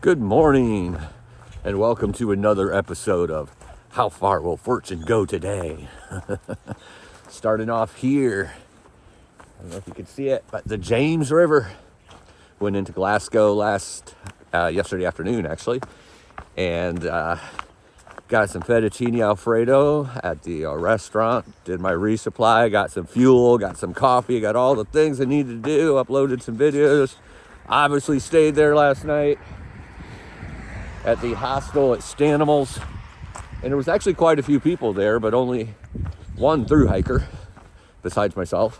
Good morning, and welcome to another episode of How Far Will Fortune Go Today? Starting off here, I don't know if you can see it, but the James River. Went into Glasgow yesterday afternoon, actually, and got some fettuccine Alfredo at the restaurant, did my resupply, got some fuel, got some coffee, got all the things I needed to do, uploaded some videos, obviously stayed there last night at the hostel at Stanimals, and there was actually quite a few people there, but only one Thru-Hiker besides myself.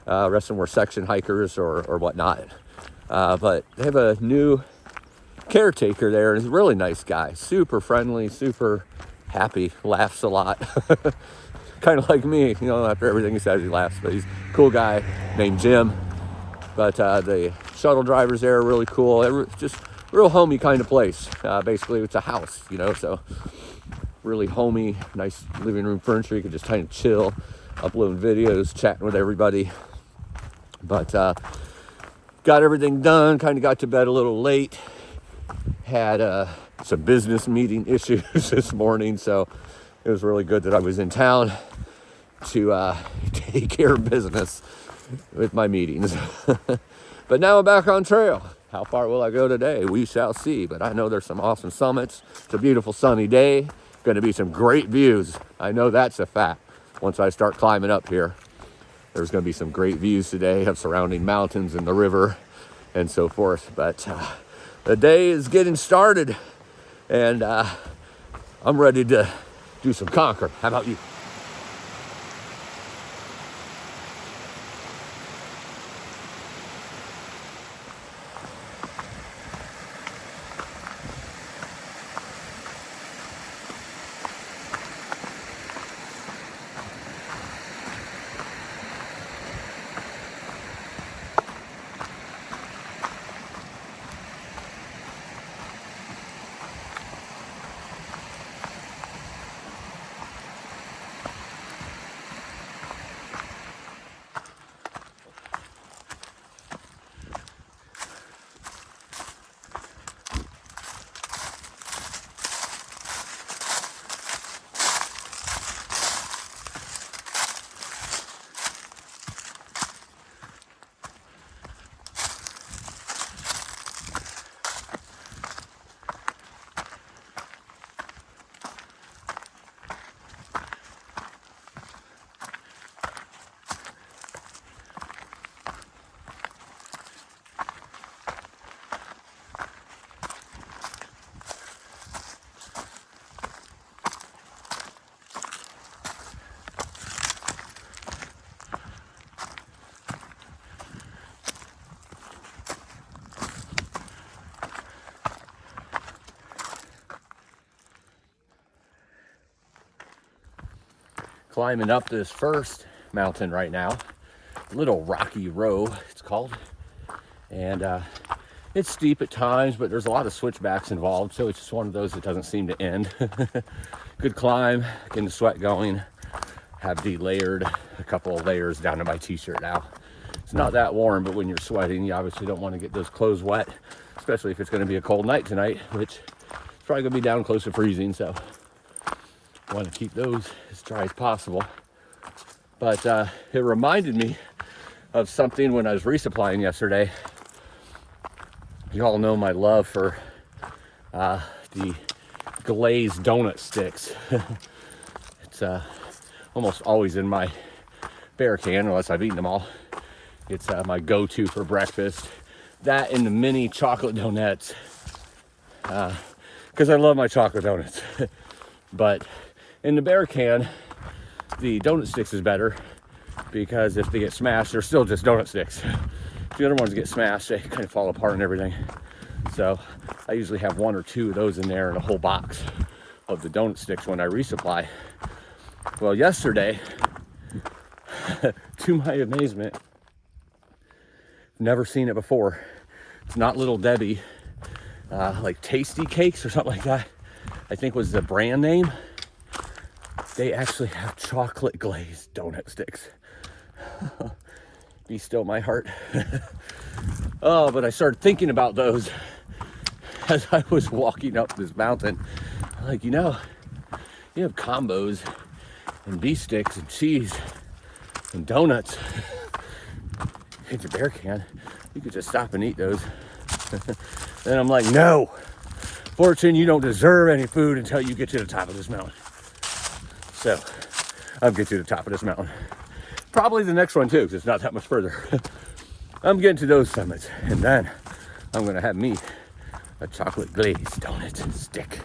Rest of them were section hikers or whatnot, but they have a new caretaker there, and he's a really nice guy, super friendly, super happy, laughs a lot. Kind of like me, after everything he says he laughs, but he's a cool guy named Jim. But the shuttle drivers there are really cool. Just real homey kind of place. Basically, it's a house, so really homey, nice living room furniture. You can just kind of chill, uploading videos, chatting with everybody. But got everything done, kind of got to bed a little late. Had some business meeting issues this morning, so it was really good that I was in town to take care of business with my meetings. But now I'm back on trail. How far will I go today? We shall see, but I know there's some awesome summits. It's a beautiful sunny day. Going to be some great views. I know that's a fact. Once I start climbing up here, there's going to be some great views today of surrounding mountains and the river and so forth. But the day is getting started, and I'm ready to do some conquer. How about you? Climbing up this first mountain right now, Little Rocky Row it's called, and it's steep at times, but there's a lot of switchbacks involved, so it's just one of those that doesn't seem to end. Good climb, getting the sweat going. Have de-layered a couple of layers down to my t-shirt now. It's not that warm, but when you're sweating, you obviously don't want to get those clothes wet, especially if it's going to be a cold night tonight, which is probably going to be down close to freezing, so want to keep those as dry as possible. But it reminded me of something when I was resupplying yesterday. You all know my love for the glazed donut sticks. It's almost always in my bear can, unless I've eaten them all. It's my go-to for breakfast. That and the mini chocolate donuts, because I love my chocolate donuts. But in the bear can, the donut sticks is better, because if they get smashed, they're still just donut sticks. If the other ones get smashed, they kind of fall apart and everything. So I usually have one or two of those in there and a whole box of the donut sticks when I resupply. Well, yesterday, to my amazement, never seen it before. It's not Little Debbie, like Tasty Cakes or something like that, I think was the brand name. They actually have chocolate glazed donut sticks. Be still my heart. Oh, but I started thinking about those as I was walking up this mountain, I'm like, you know, you have combos and beef sticks and cheese and donuts and your bear can. You could just stop and eat those. And I'm like, no, Fortune, you don't deserve any food until you get to the top of this mountain. So I'll get to the top of this mountain. Probably the next one too, because it's not that much further. I'm getting to those summits, and then I'm gonna have me a chocolate glazed donut stick.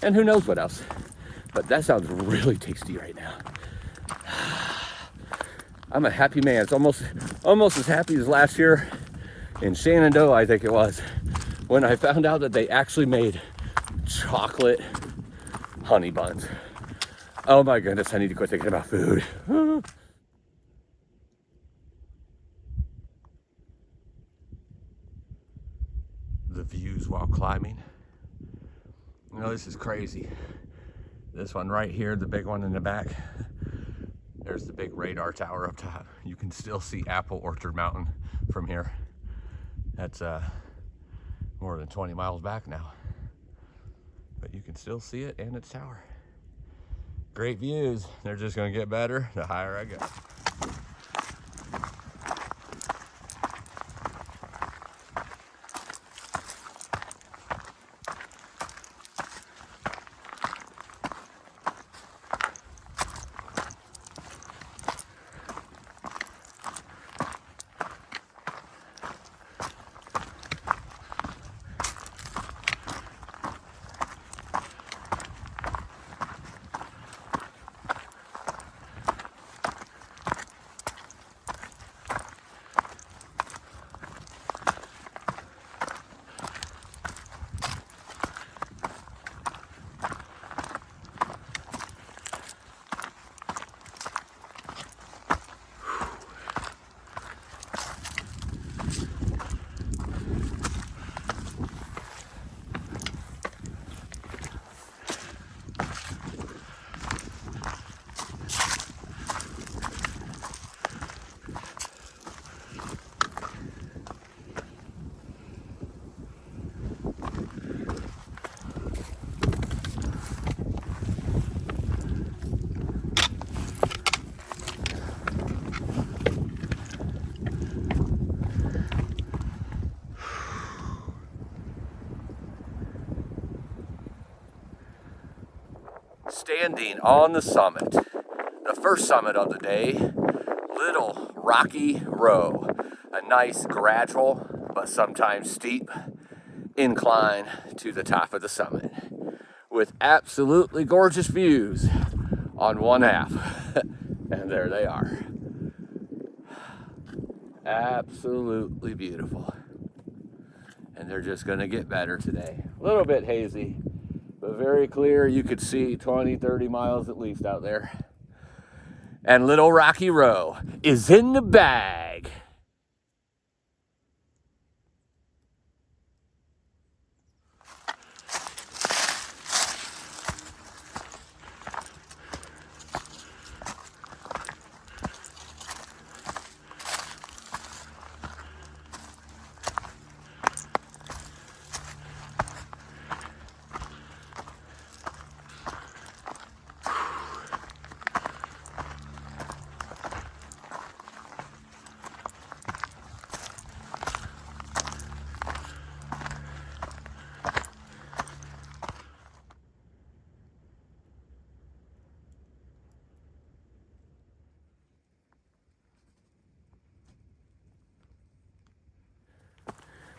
And who knows what else. But that sounds really tasty right now. I'm a happy man. It's almost as happy as last year in Shenandoah, I think it was, when I found out that they actually made chocolate honey buns. Oh my goodness, I need to quit thinking about food. The views while climbing. You know, this is crazy. This one right here, the big one in the back, there's the big radar tower up top. You can still see Apple Orchard Mountain from here. That's more than 20 miles back now. But you can still see it and its tower. Great views. They're just gonna get better the higher I go. Standing on the summit, the first summit of the day, Little Rocky Row, a nice gradual but sometimes steep incline to the top of the summit with absolutely gorgeous views on one half. And there they are. Absolutely beautiful. And they're just gonna get better today. A little bit hazy, but very clear. You could see 20, 30 miles at least out there. And Little Rocky Row is in the bag.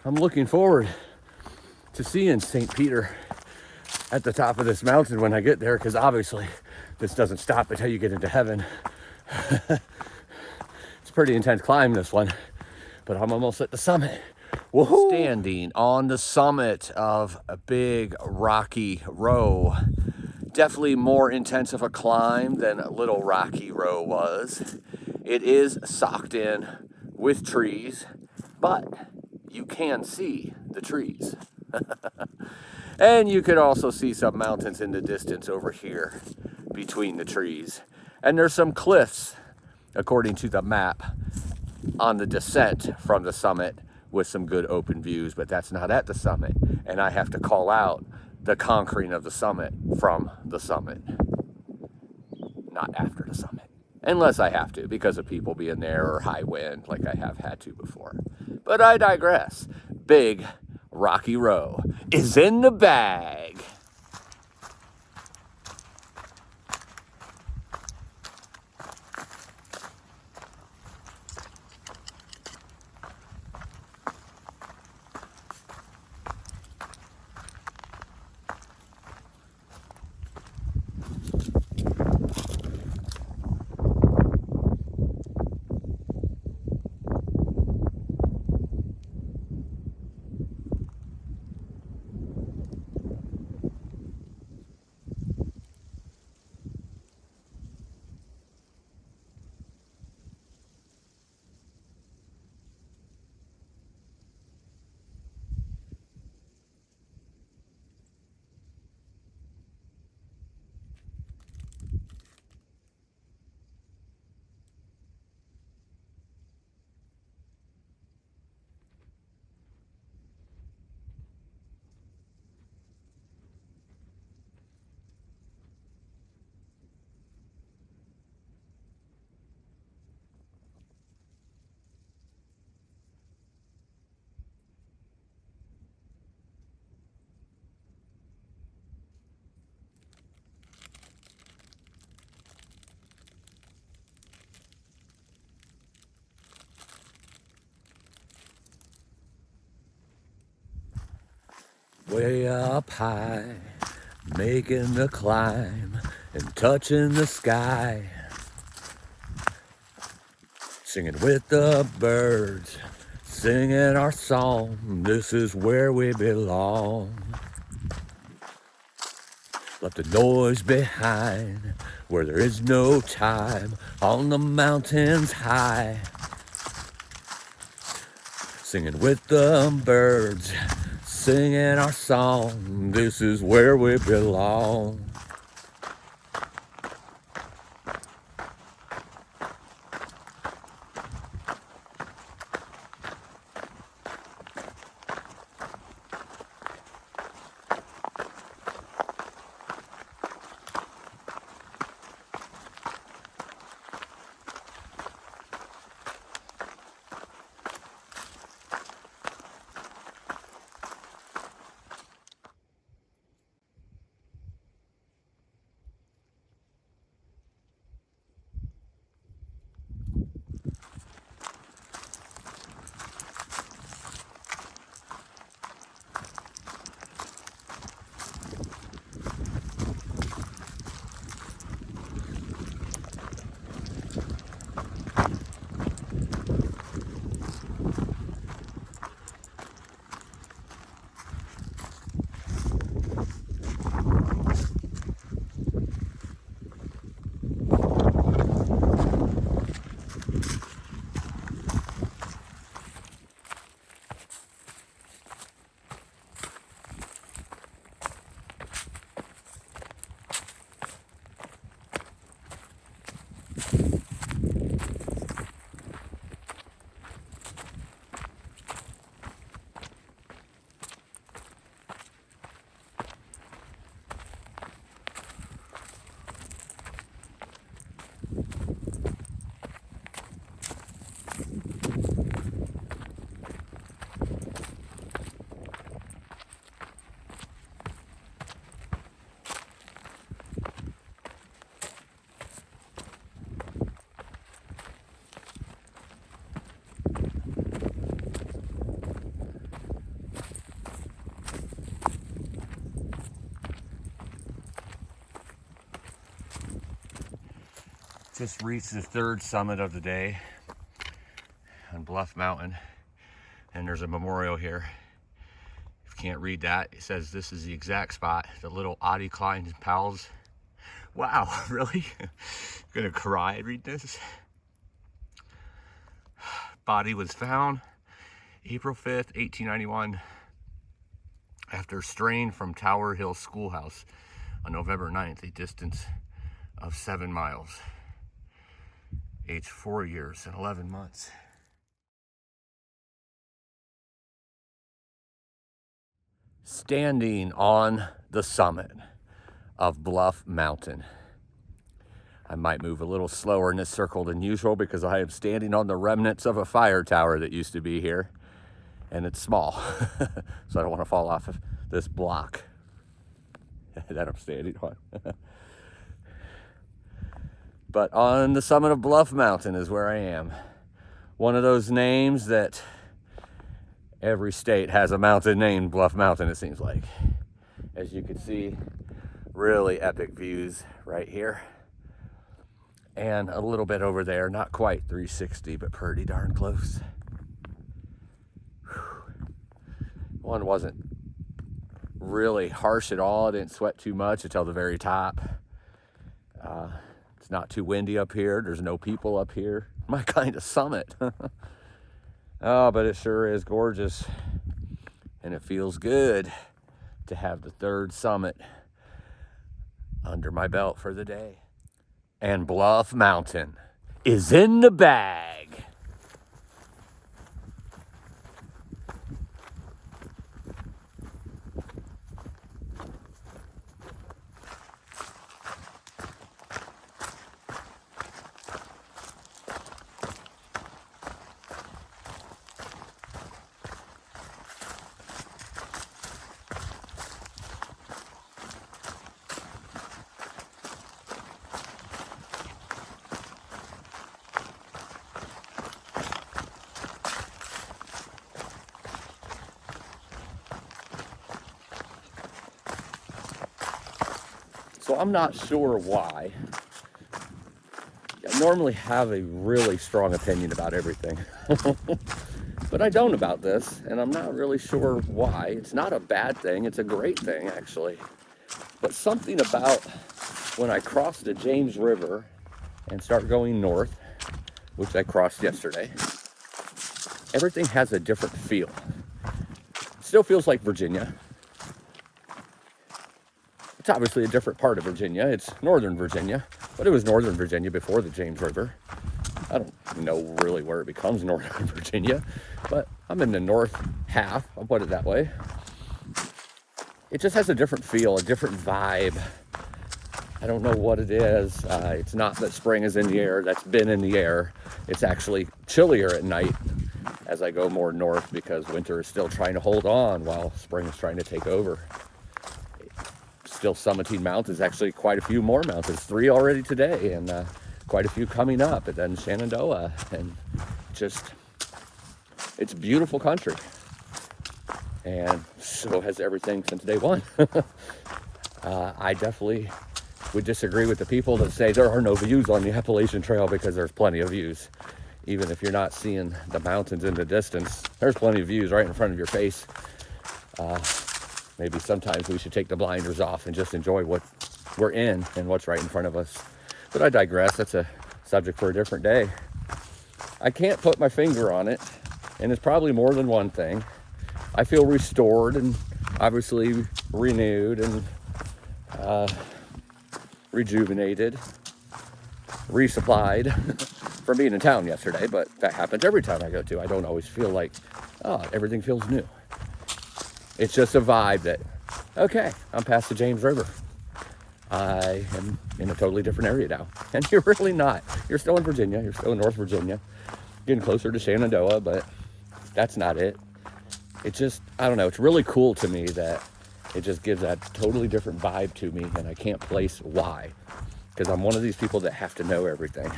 I'm looking forward to seeing St. Peter at the top of this mountain when I get there, because obviously this doesn't stop until you get into heaven. It's a pretty intense climb, this one, but I'm almost at the summit. Woohoo! Standing on the summit of a big rocky row. Definitely more intense of a climb than Little Rocky Row was. It is socked in with trees, but you can see the trees. And you could also see some mountains in the distance over here between the trees. And there's some cliffs, according to the map, on the descent from the summit with some good open views, but that's not at the summit. And I have to call out the conquering of the summit from the summit, not after the summit. Unless I have to, because of people being there or high wind, like I have had to before. But I digress. Big Rocky Row is in the bag. Way up high, making the climb and touching the sky. Singing with the birds, singing our song. This is where we belong. Left the noise behind, where there is no time, on the mountains high. Singing with the birds, singing our song. This is where we belong. Just reached the third summit of the day on Bluff Mountain, and there's a memorial here. If you can't read that, it says this is the exact spot the little Oddie Klein pals. Wow, really? Gonna cry read this. Body was found April 5th, 1891, after straying from Tower Hill Schoolhouse on November 9th, a distance of 7 miles. Age 4 years and 11 months. Standing on the summit of Bluff Mountain. I might move a little slower in this circle than usual because I am standing on the remnants of a fire tower that used to be here, and it's small, so I don't want to fall off of this block that I'm standing on. But on the summit of Bluff Mountain is where I am. One of those names that every state has a mountain named Bluff Mountain, it seems like. As you can see, really epic views right here. And a little bit over there, not quite 360, but pretty darn close. Whew. One wasn't really harsh at all. I didn't sweat too much until the very top. It's not too windy up here. There's no people up here. My kind of summit. Oh, but it sure is gorgeous. And it feels good to have the third summit under my belt for the day. And Bluff Mountain is in the bag. So I'm not sure why. I normally have a really strong opinion about everything, but I don't about this, and I'm not really sure why. It's not a bad thing, it's a great thing actually. But something about when I cross the James River and start going north, which I crossed yesterday, everything has a different feel. It still feels like Virginia. It's obviously a different part of Virginia. It's northern Virginia, but it was northern Virginia before the James River. I don't know really where it becomes northern Virginia, but I'm in the north half, I'll put it that way. It just has a different feel, a different vibe. I don't know what it is. It's not that spring is in the air, that's been in the air. It's actually chillier at night as I go more north because winter is still trying to hold on while spring is trying to take over. Still summiting mountains, actually quite a few more mountains, 3 already today, and quite a few coming up, and then Shenandoah, and just, it's beautiful country, and so has everything since day one. I definitely would disagree with the people that say there are no views on the Appalachian Trail, because there's plenty of views. Even if you're not seeing the mountains in the distance, there's plenty of views right in front of your face. Maybe sometimes we should take the blinders off and just enjoy what we're in and what's right in front of us. But I digress. That's a subject for a different day. I can't put my finger on it, and it's probably more than one thing. I feel restored and obviously renewed and rejuvenated, resupplied from being in town yesterday, but that happens every time I go to. I don't always feel like, oh, everything feels new. It's just a vibe that, okay, I'm past the James River. I am in a totally different area now. And you're really not. You're still in Virginia. You're still in North Virginia. Getting closer to Shenandoah, but that's not it. It just, I don't know. It's really cool to me that it just gives that totally different vibe to me, and I can't place why. Because I'm one of these people that have to know everything.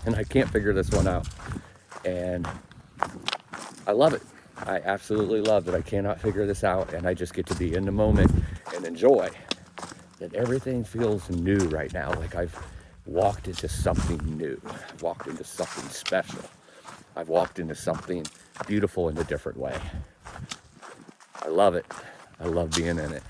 And I can't figure this one out. And I love it. I absolutely love that I cannot figure this out, and I just get to be in the moment and enjoy that everything feels new right now. Like I've walked into something new, walked into something special. I've walked into something beautiful in a different way. I love it. I love being in it.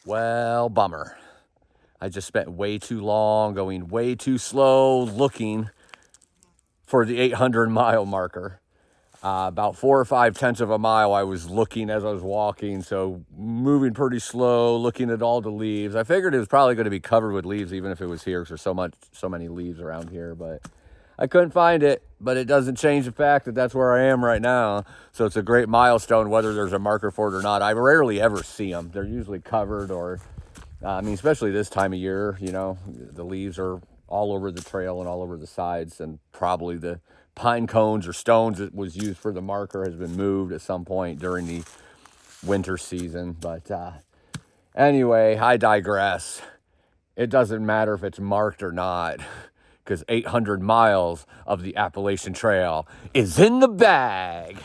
Well, bummer. I just spent way too long going way too slow looking for the 800-mile marker. About 4 or 5 tenths of a mile I was looking as I was walking, so moving pretty slow, looking at all the leaves. I figured it was probably going to be covered with leaves even if it was here, because there's so many leaves around here, but I couldn't find it. But it doesn't change the fact that that's where I am right now. So it's a great milestone whether there's a marker for it or not. I rarely ever see them. They're usually covered, or especially this time of year, the leaves are all over the trail and all over the sides, and probably the pine cones or stones that was used for the marker has been moved at some point during the winter season. But anyway, I digress. It doesn't matter if it's marked or not, because 800 miles of the Appalachian Trail is in the bag.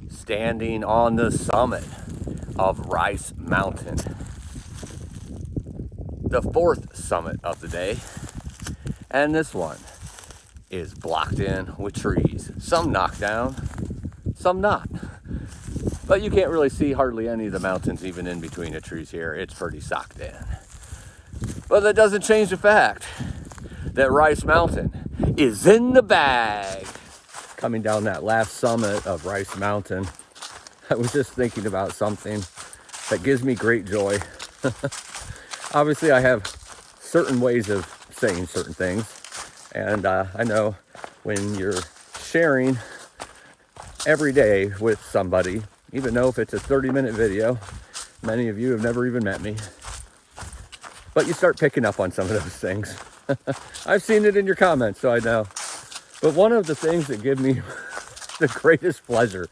Standing on the summit of Rice Mountain, the fourth summit of the day, and this one is blocked in with trees, some knocked down, some not, but you can't really see hardly any of the mountains even in between the trees here. It's pretty socked in, but that doesn't change the fact that Rice Mountain is in the bag. Coming down that last summit of Rice Mountain, I was just thinking about something that gives me great joy. Obviously, I have certain ways of saying certain things, and I know when you're sharing every day with somebody, even though if it's a 30-minute video, many of you have never even met me, but you start picking up on some of those things. I've seen it in your comments, so I know. But one of the things that give me the greatest pleasure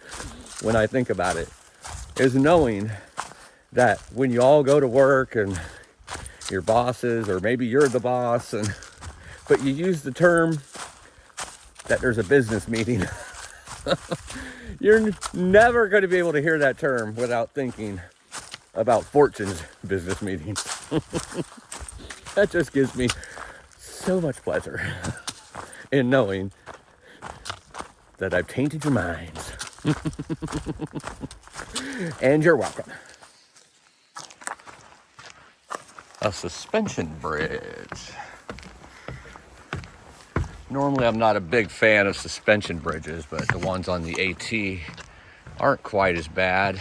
when I think about it is knowing that when you all go to work and your bosses, or maybe you're the boss, but you use the term that there's a business meeting. You're never going to be able to hear that term without thinking about Fortune's business meeting. That just gives me so much pleasure in knowing that I've tainted your minds. And you're welcome. A suspension bridge. Normally I'm not a big fan of suspension bridges, but the ones on the AT aren't quite as bad.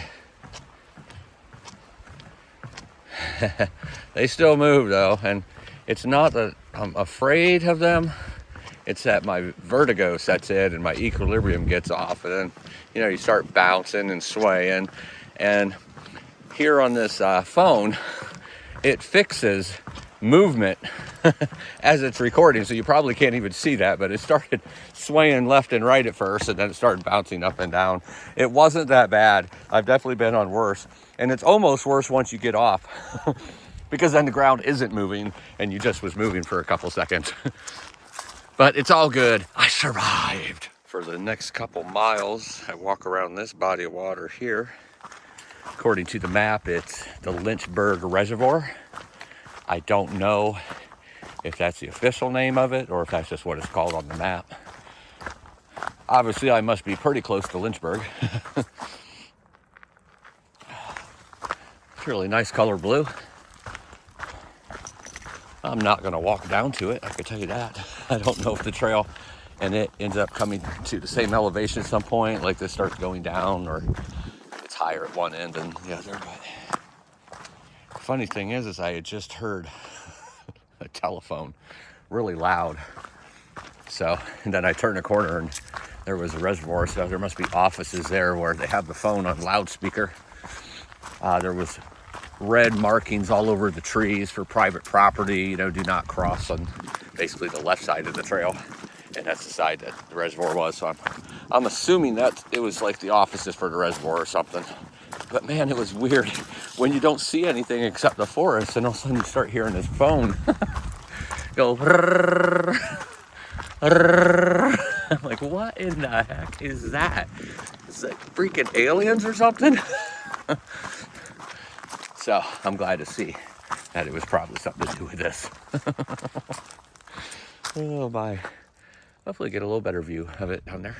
They still move though, and it's not that I'm afraid of them. It's that my vertigo sets in and my equilibrium gets off, and then you start bouncing and swaying. And here on this phone, it fixes movement as it's recording, so you probably can't even see that, but it started swaying left and right at first, and then it started bouncing up and down. It wasn't that bad. I've definitely been on worse, and it's almost worse once you get off because then the ground isn't moving and you just was moving for a couple seconds. But it's all good. I survived. For the next couple miles, I walk around this body of water here. According to the map, it's the Lynchburg Reservoir. I don't know if that's the official name of it or if that's just what it's called on the map. Obviously, I must be pretty close to Lynchburg. It's really nice color blue. I'm not going to walk down to it, I can tell you that. I don't know if the trail and it ends up coming to the same elevation at some point, like this starts going down, or it's higher at one end than the other. But the funny thing is I had just heard a telephone really loud. And then I turned a corner and there was a reservoir, so there must be offices there where they have the phone on loudspeaker. There was red markings all over the trees for private property, do not cross on basically the left side of the trail. And that's the side that the reservoir was. So I'm assuming that it was like the offices for the reservoir or something. But man, it was weird when you don't see anything except the forest, and all of a sudden you start hearing his phone go. I'm like, what in the heck is that? Is that freaking aliens or something? So I'm glad to see that it was probably something to do with this. Oh my. Hopefully get a little better view of it down there.